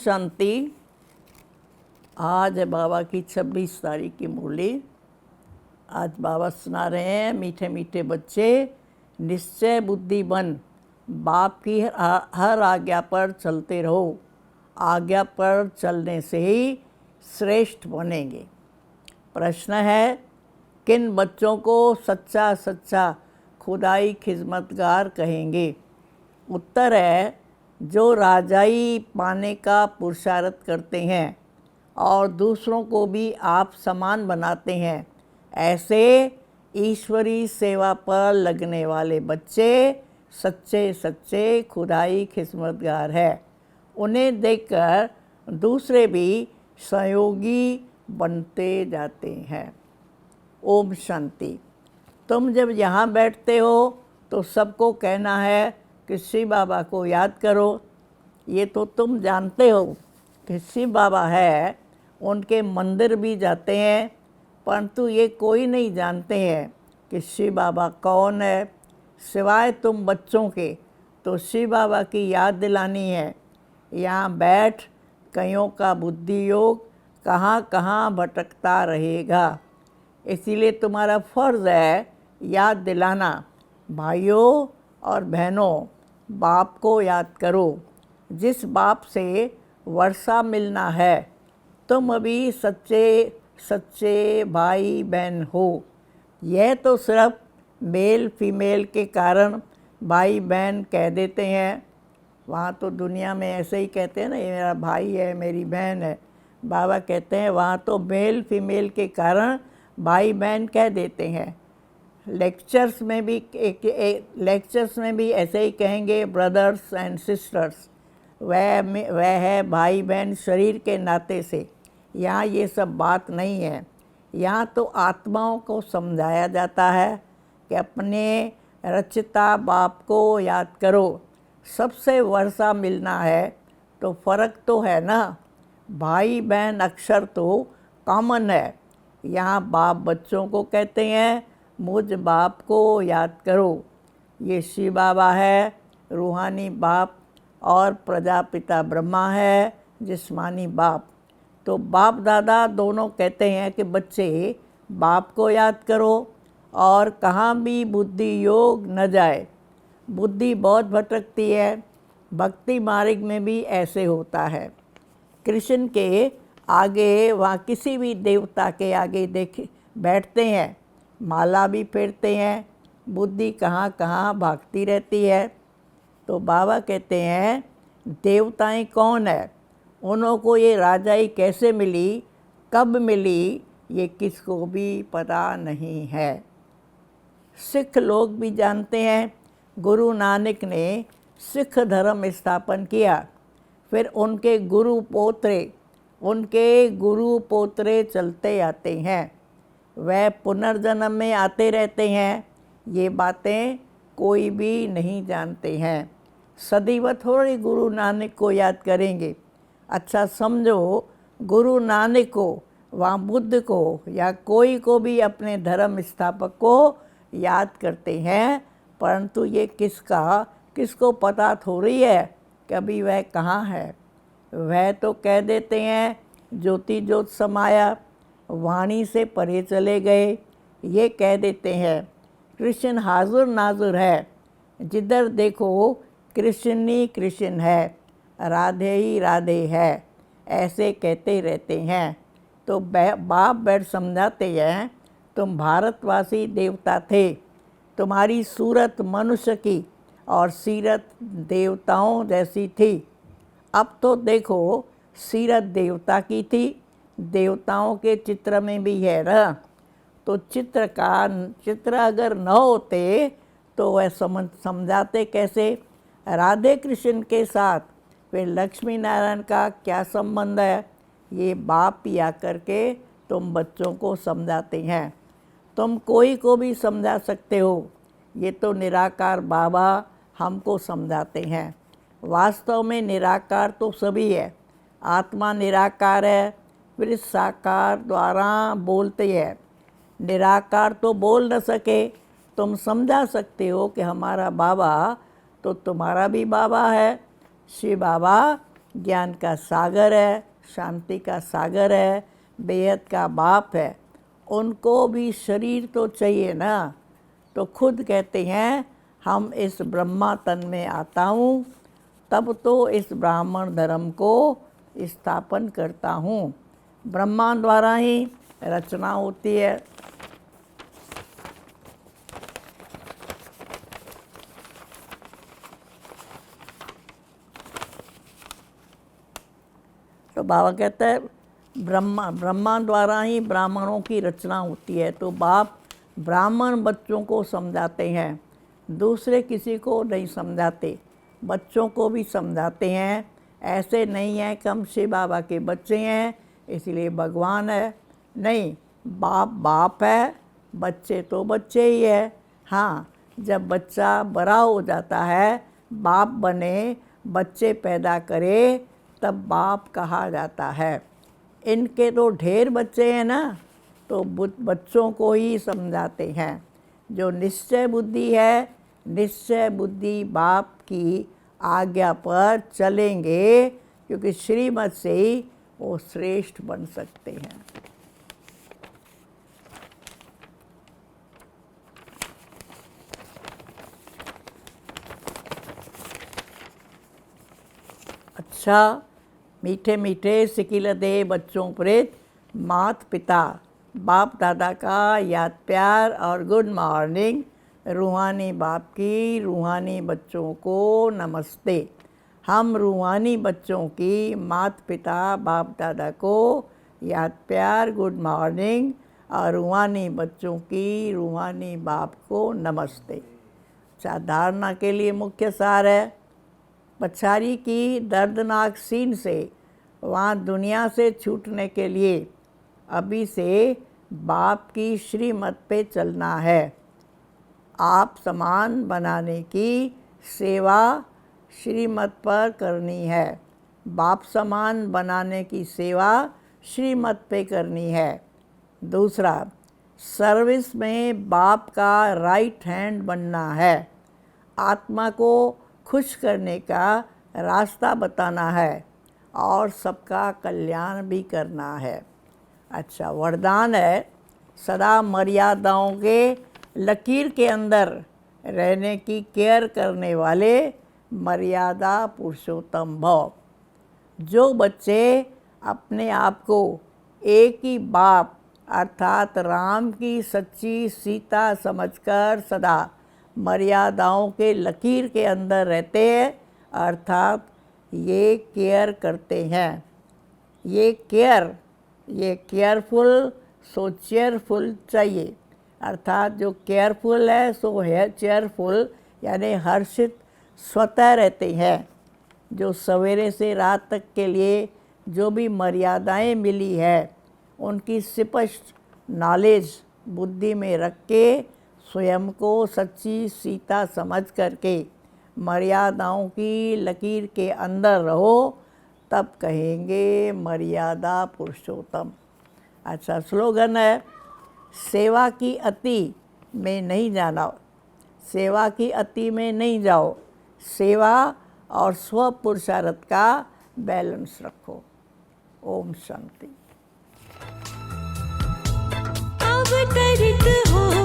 शांति। आज है बाबा की 26 तारीख की मुरली। आज बाबा सुना रहे हैं, मीठे मीठे बच्चे निश्चय बुद्धि बन, बाप की हर आज्ञा पर चलते रहो, आज्ञा पर चलने से ही श्रेष्ठ बनेंगे। प्रश्न है, किन बच्चों को सच्चा सच्चा खुदाई खिदमतगार कहेंगे? उत्तर है, जो राजाई पाने का पुरुषार्थ करते हैं और दूसरों को भी आप समान बनाते हैं, ऐसे ईश्वरी सेवा पर लगने वाले बच्चे सच्चे सच्चे खुदाई खिदमतगार है। उन्हें देखकर दूसरे भी सहयोगी बनते जाते हैं। ओम शांति। तुम जब यहाँ बैठते हो तो सबको कहना है कि शिव बाबा को याद करो। ये तो तुम जानते हो कि शिव बाबा है, उनके मंदिर भी जाते हैं, परंतु ये कोई नहीं जानते हैं कि शिव बाबा कौन है। सिवाय तुम बच्चों के तो शिव बाबा की याद दिलानी है। यहाँ बैठ कईयों का बुद्धि योग कहाँ कहाँ भटकता रहेगा, इसीलिए तुम्हारा फ़र्ज़ है याद दिलाना। भाइयों और बहनों, बाप को याद करो, जिस बाप से वर्षा मिलना है। तुम अभी सच्चे सच्चे भाई बहन हो। यह तो सिर्फ मेल फीमेल के कारण भाई बहन कह देते हैं। वहाँ तो दुनिया में ऐसे ही कहते हैं ना, ये मेरा भाई है, मेरी बहन है। बाबा कहते हैं वहाँ तो मेल फीमेल के कारण भाई बहन कह देते हैं। लेक्चर्स में भी ऐसे ही कहेंगे ब्रदर्स एंड सिस्टर्स। वह है भाई बहन शरीर के नाते से। यहाँ ये सब बात नहीं है। यहाँ तो आत्माओं को समझाया जाता है कि अपने रचिता बाप को याद करो। सबसे वर्षा मिलना है तो फ़र्क तो है ना। भाई बहन अक्षर तो कॉमन है। यहाँ बाप बच्चों को कहते हैं, मुझ बाप को याद करो। ये शिव बाबा है, रूहानी बाप, और प्रजापिता ब्रह्मा है, जिस्मानी बाप। तो बाप दादा दोनों कहते हैं कि बच्चे बाप को याद करो और कहाँ भी बुद्धि योग न जाए। बुद्धि बहुत भटकती है। भक्ति मार्ग में भी ऐसे होता है। कृष्ण के आगे वहाँ किसी भी देवता के आगे बैठते हैं, माला भी फेरते हैं, बुद्धि कहाँ कहाँ भागती रहती है। तो बाबा कहते हैं, देवताएं कौन है, उन्हों को ये राजाई कैसे मिली, कब मिली, ये किसको भी पता नहीं है। सिख लोग भी जानते हैं, गुरु नानक ने सिख धर्म स्थापन किया। फिर उनके गुरु पोतरे चलते आते हैं। वह पुनर्जन्म में आते रहते हैं। ये बातें कोई भी नहीं जानते हैं। सदैव थोड़ी गुरु नानक को याद करेंगे। अच्छा समझो, गुरु नानक को, वहाँ बुद्ध को या कोई को भी अपने धर्म स्थापक को याद करते हैं, परंतु ये किसको पता थोड़ी है कि अभी वह कहाँ है। वह तो कह देते हैं ज्योति ज्योत समाया, वाणी से परे चले गए। ये कह देते हैं कृष्ण हाजुर नाजुर है, जिधर देखो कृष्ण ही कृष्ण है, राधे ही राधे है, ऐसे कहते रहते हैं। तो बाप बैठ समझाते हैं, तुम भारतवासी देवता थे, तुम्हारी सूरत मनुष्य की और सीरत देवताओं जैसी थी। अब तो देखो सीरत देवता की थी, देवताओं के चित्र में भी है ना। तो चित्र अगर न होते तो वह समझाते कैसे। राधे कृष्ण के साथ फिर लक्ष्मी नारायण का क्या संबंध है, ये बाप या करके तुम बच्चों को समझाते हैं। तुम कोई को भी समझा सकते हो, ये तो निराकार बाबा हमको समझाते हैं। वास्तव में निराकार तो सभी है। आत्मा निराकार है, फिर साकार द्वारा बोलते हैं। निराकार तो बोल न सके, तुम समझा सकते हो कि हमारा बाबा तो तुम्हारा भी बाबा है। शिव बाबा ज्ञान का सागर है, शांति का सागर है, बेहद का बाप है, उनको भी शरीर तो चाहिए ना। तो खुद कहते हैं हम इस ब्रह्मा तन में आता हूँ, तब तो इस ब्राह्मण धर्म को स्थापन करता हूँ। ब्रह्मा द्वारा ही रचना होती है। तो बाबा कहता है ब्रह्मा द्वारा ही ब्राह्मणों की रचना होती है। तो बाप ब्राह्मण बच्चों को समझाते हैं, दूसरे किसी को नहीं समझाते, बच्चों को भी समझाते हैं। ऐसे नहीं है कि हम शिव बाबा के बच्चे हैं इसलिए भगवान है, नहीं, बाप बाप है, बच्चे तो बच्चे ही है। हाँ, जब बच्चा बड़ा हो जाता है, बाप बने, बच्चे पैदा करे, तब बाप कहा जाता है। इनके तो ढेर बच्चे हैं ना, तो बच्चों को ही समझाते हैं। जो निश्चय बुद्धि है, निश्चय बुद्धि बाप की आज्ञा पर चलेंगे, क्योंकि श्रीमत से ही वो श्रेष्ठ बन सकते हैं। अच्छा, मीठे मीठे सिकिलदे बच्चों प्रेत मात पिता बाप दादा का याद प्यार और गुड मॉर्निंग। रूहानी बाप की रूहानी बच्चों को नमस्ते। हम रूहानी बच्चों की मात पिता बाप दादा को याद प्यार गुड मॉर्निंग और रूहानी बच्चों की रूहानी बाप को नमस्ते। धारणा के लिए मुख्य सार है, पछाड़ी की दर्दनाक सीन से वहाँ दुनिया से छूटने के लिए अभी से बाप की श्रीमत पे चलना है। आप समान बनाने की सेवा श्रीमत पर करनी है। बाप समान बनाने की सेवा श्रीमत पे करनी है। दूसरा, सर्विस में बाप का राइट हैंड बनना है। आत्मा को खुश करने का रास्ता बताना है और सबका कल्याण भी करना है। अच्छा, वरदान है, सदा मर्यादाओं के लकीर के अंदर रहने की केयर करने वाले मर्यादा पुरुषोत्तम भव। जो बच्चे अपने आप को एक ही बाप अर्थात राम की सच्ची सीता समझकर सदा मर्यादाओं के लकीर के अंदर रहते हैं, अर्थात ये केयर करते हैं। ये केयरफुल सो चेयरफुल चाहिए, अर्थात जो केयरफुल है सो है चेयरफुल, यानी हर्षित स्वतः रहते हैं। जो सवेरे से रात तक के लिए जो भी मर्यादाएं मिली है उनकी स्पष्ट नॉलेज बुद्धि में रख के स्वयं को सच्ची सीता समझ करके मर्यादाओं की लकीर के अंदर रहो, तब कहेंगे मर्यादा पुरुषोत्तम। अच्छा, स्लोगन है, सेवा की अति में नहीं जाना, सेवा की अति में नहीं जाओ, सेवा और स्व पुरुषार्थ का बैलेंस रखो। ओम शांति। अवतरित हो